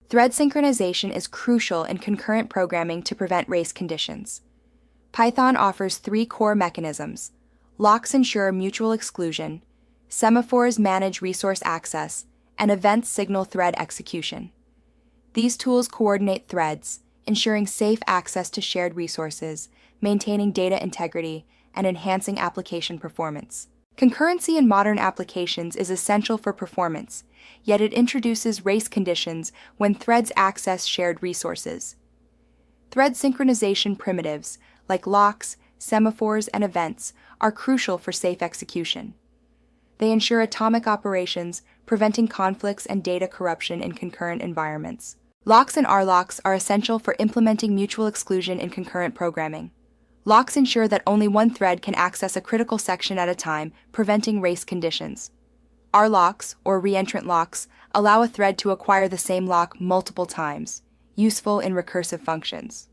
Thread synchronization is crucial in concurrent programming to prevent race conditions. Python offers three core mechanisms. Locks ensure mutual exclusion, semaphores manage resource access, and events signal thread execution. These tools coordinate threads, ensuring safe access to shared resources, maintaining data integrity, and enhancing application performance. Concurrency in modern applications is essential for performance, yet it introduces race conditions when threads access shared resources. Thread synchronization primitives, like locks, semaphores, and events, are crucial for safe execution. They ensure atomic operations, preventing conflicts and data corruption in concurrent environments. Locks and RLocks are essential for implementing mutual exclusion in concurrent programming. Locks ensure that only one thread can access a critical section at a time, preventing race conditions. RLocks, or reentrant locks, allow a thread to acquire the same lock multiple times, useful in recursive functions.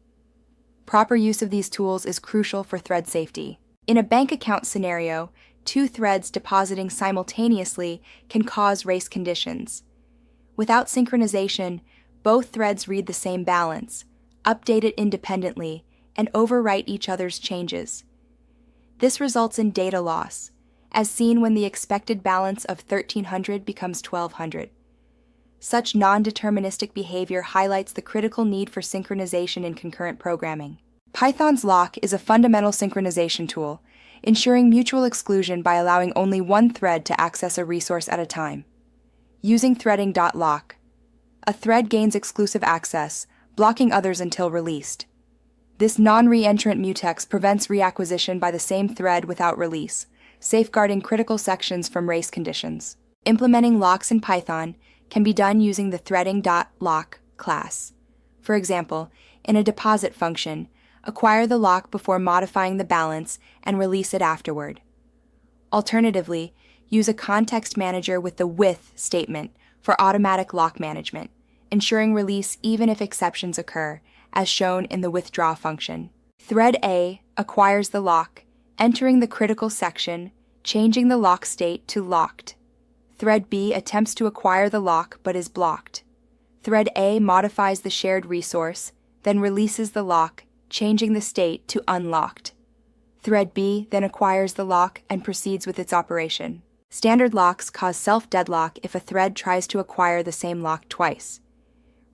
Proper use of these tools is crucial for thread safety. In a bank account scenario, two threads depositing simultaneously can cause race conditions. Without synchronization, both threads read the same balance, update it independently, and overwrite each other's changes. This results in data loss, as seen when the expected balance of 1300 becomes 1200. Such non-deterministic behavior highlights the critical need for synchronization in concurrent programming. Python's lock is a fundamental synchronization tool, ensuring mutual exclusion by allowing only one thread to access a resource at a time. Using threading.lock, a thread gains exclusive access, blocking others until released. This non-reentrant mutex prevents reacquisition by the same thread without release, safeguarding critical sections from race conditions. Implementing locks in Python can be done using the threading.lock class. For example, in a deposit function, acquire the lock before modifying the balance and release it afterward. Alternatively, use a context manager with the with statement for automatic lock management, ensuring release even if exceptions occur, as shown in the withdraw function. Thread A acquires the lock, entering the critical section, changing the lock state to locked. Thread B attempts to acquire the lock but is blocked. Thread A modifies the shared resource, then releases the lock, changing the state to unlocked. Thread B then acquires the lock and proceeds with its operation. Standard locks cause self-deadlock if a thread tries to acquire the same lock twice.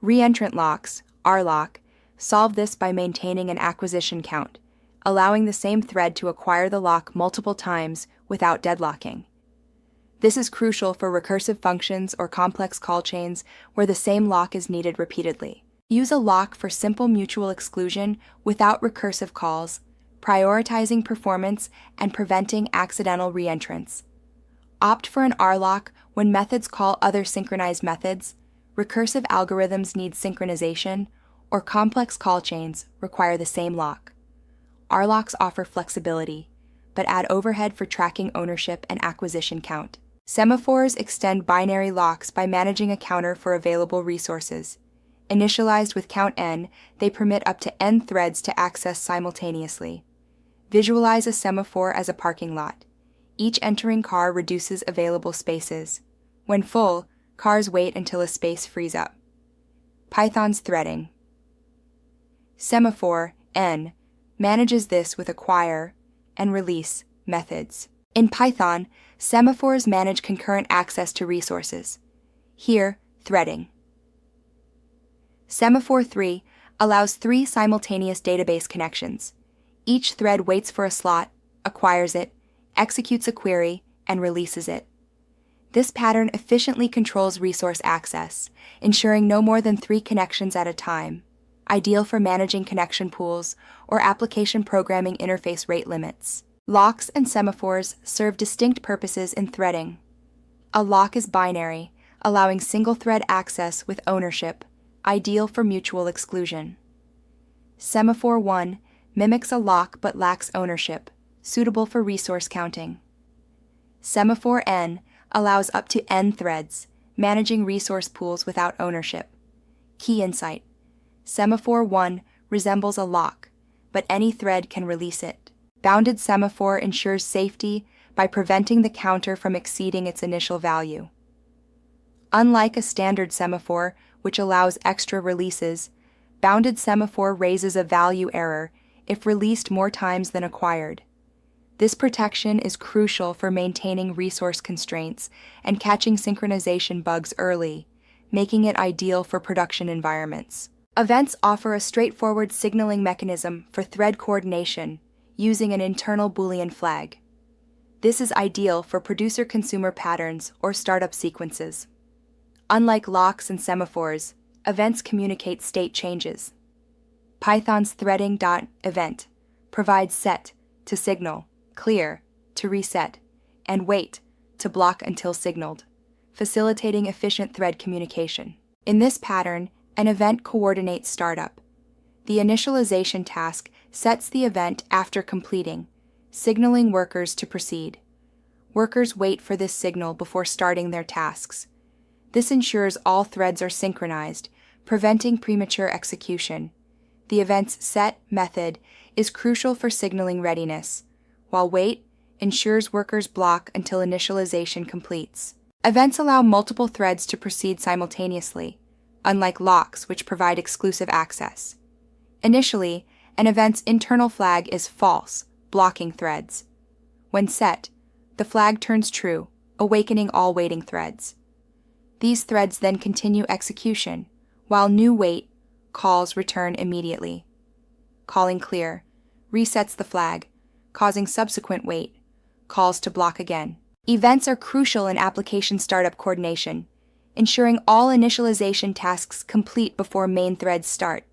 Reentrant locks, RLock, solve this by maintaining an acquisition count, allowing the same thread to acquire the lock multiple times without deadlocking. This is crucial for recursive functions or complex call chains where the same lock is needed repeatedly. Use a lock for simple mutual exclusion without recursive calls, prioritizing performance and preventing accidental reentrants. Opt for an RLock when methods call other synchronized methods, recursive algorithms need synchronization, or complex call chains require the same lock. RLocks offer flexibility, but add overhead for tracking ownership and acquisition count. Semaphores extend binary locks by managing a counter for available resources. Initialized with count n, they permit up to n threads to access simultaneously. Visualize a semaphore as a parking lot. Each entering car reduces available spaces. When full, cars wait until a space frees up. Python's threading. Semaphore, n, manages this with acquire and release methods. In Python, semaphores manage concurrent access to resources. Here, threading. Semaphore 3 allows 3 simultaneous database connections. Each thread waits for a slot, acquires it, executes a query, and releases it. This pattern efficiently controls resource access, ensuring no more than 3 connections at a time, ideal for managing connection pools or application programming interface rate limits. Locks and semaphores serve distinct purposes in threading. A lock is binary, allowing single-thread access with ownership, ideal for mutual exclusion. Semaphore 1 mimics a lock but lacks ownership, suitable for resource counting. Semaphore n allows up to n threads, managing resource pools without ownership. Key insight: Semaphore 1 resembles a lock, but any thread can release it. Bounded semaphore ensures safety by preventing the counter from exceeding its initial value. Unlike a standard semaphore, which allows extra releases. Bounded semaphore raises a value error if released more times than acquired. This protection is crucial for maintaining resource constraints and catching synchronization bugs early, making it ideal for production environments. Events offer a straightforward signaling mechanism for thread coordination using an internal Boolean flag. This is ideal for producer-consumer patterns or startup sequences. Unlike locks and semaphores, events communicate state changes. Python's threading.event provides set to signal, clear to reset, and wait to block until signaled, facilitating efficient thread communication. In this pattern, an event coordinates startup. The initialization task sets the event after completing, signaling workers to proceed. Workers wait for this signal before starting their tasks. This ensures all threads are synchronized, preventing premature execution. The event's set method is crucial for signaling readiness, while wait ensures workers block until initialization completes. Events allow multiple threads to proceed simultaneously, unlike locks, which provide exclusive access. Initially, an event's internal flag is false, blocking threads. When set, the flag turns true, awakening all waiting threads. These threads then continue execution, while new wait calls return immediately. Calling clear resets the flag, causing subsequent wait calls to block again. Events are crucial in application startup coordination, ensuring all initialization tasks complete before main threads start.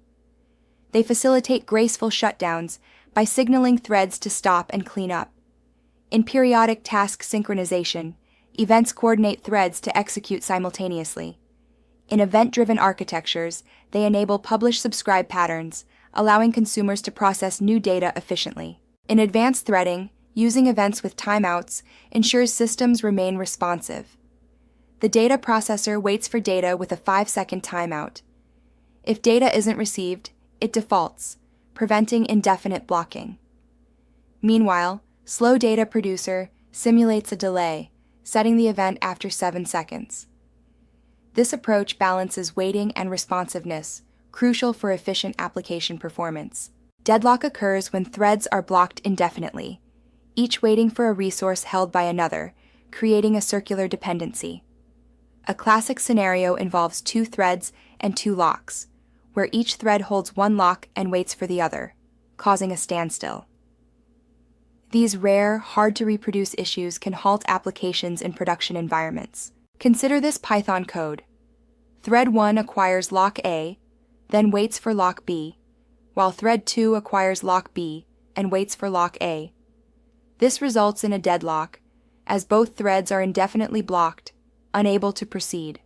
They facilitate graceful shutdowns by signaling threads to stop and clean up. In periodic task synchronization, events coordinate threads to execute simultaneously. In event-driven architectures, they enable publish-subscribe patterns, allowing consumers to process new data efficiently. In advanced threading, using events with timeouts ensures systems remain responsive. The data processor waits for data with a 5-second timeout. If data isn't received, it defaults, preventing indefinite blocking. Meanwhile, slow data producer simulates a delay, setting the event after 7 seconds. This approach balances waiting and responsiveness, crucial for efficient application performance. Deadlock occurs when threads are blocked indefinitely, each waiting for a resource held by another, creating a circular dependency. A classic scenario involves 2 threads and 2 locks, where each thread holds one lock and waits for the other, causing a standstill. These rare, hard-to-reproduce issues can halt applications in production environments. Consider this Python code. Thread 1 acquires lock A, then waits for lock B, while thread 2 acquires lock B and waits for lock A. This results in a deadlock, as both threads are indefinitely blocked, unable to proceed.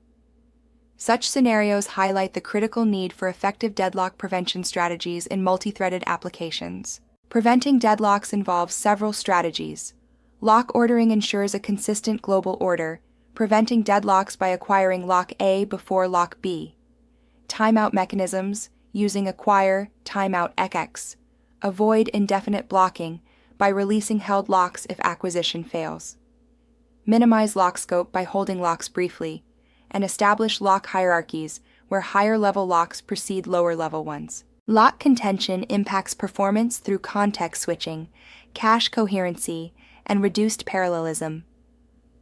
Such scenarios highlight the critical need for effective deadlock prevention strategies in multi-threaded applications. Preventing deadlocks involves several strategies. Lock ordering ensures a consistent global order, preventing deadlocks by acquiring lock A before lock B. Timeout mechanisms, using acquire timeout XX, avoid indefinite blocking by releasing held locks if acquisition fails. Minimize lock scope by holding locks briefly, and establish lock hierarchies where higher-level locks precede lower-level ones. Lock contention impacts performance through context switching, cache coherency, and reduced parallelism.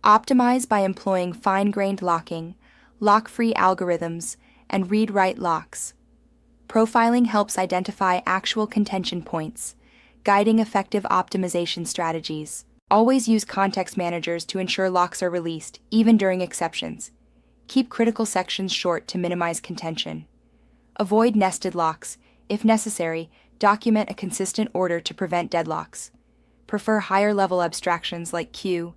Optimize by employing fine-grained locking, lock-free algorithms, and read-write locks. Profiling helps identify actual contention points, guiding effective optimization strategies. Always use context managers to ensure locks are released, even during exceptions. Keep critical sections short to minimize contention. Avoid nested locks. If necessary, document a consistent order to prevent deadlocks. Prefer higher-level abstractions like queue.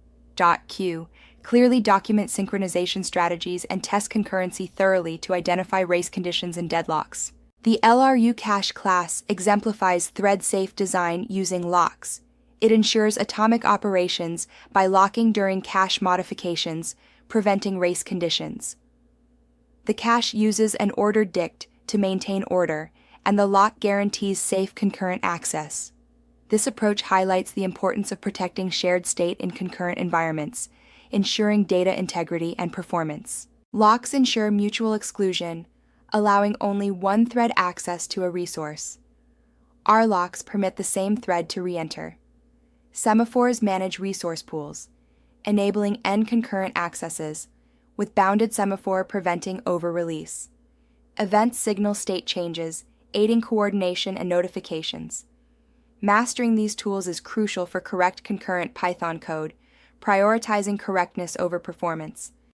Clearly document synchronization strategies and test concurrency thoroughly to identify race conditions and deadlocks. The LRU cache class exemplifies thread-safe design using locks. It ensures atomic operations by locking during cache modifications, preventing race conditions. The cache uses an ordered dict to maintain order, and the lock guarantees safe concurrent access. This approach highlights the importance of protecting shared state in concurrent environments, ensuring data integrity and performance. Locks ensure mutual exclusion, allowing only one thread access to a resource. R locks permit the same thread to re-enter. Semaphores manage resource pools, enabling n-concurrent accesses, with bounded semaphore preventing over-release. Events signal state changes, aiding coordination and notifications. Mastering these tools is crucial for correct concurrent Python code, prioritizing correctness over performance.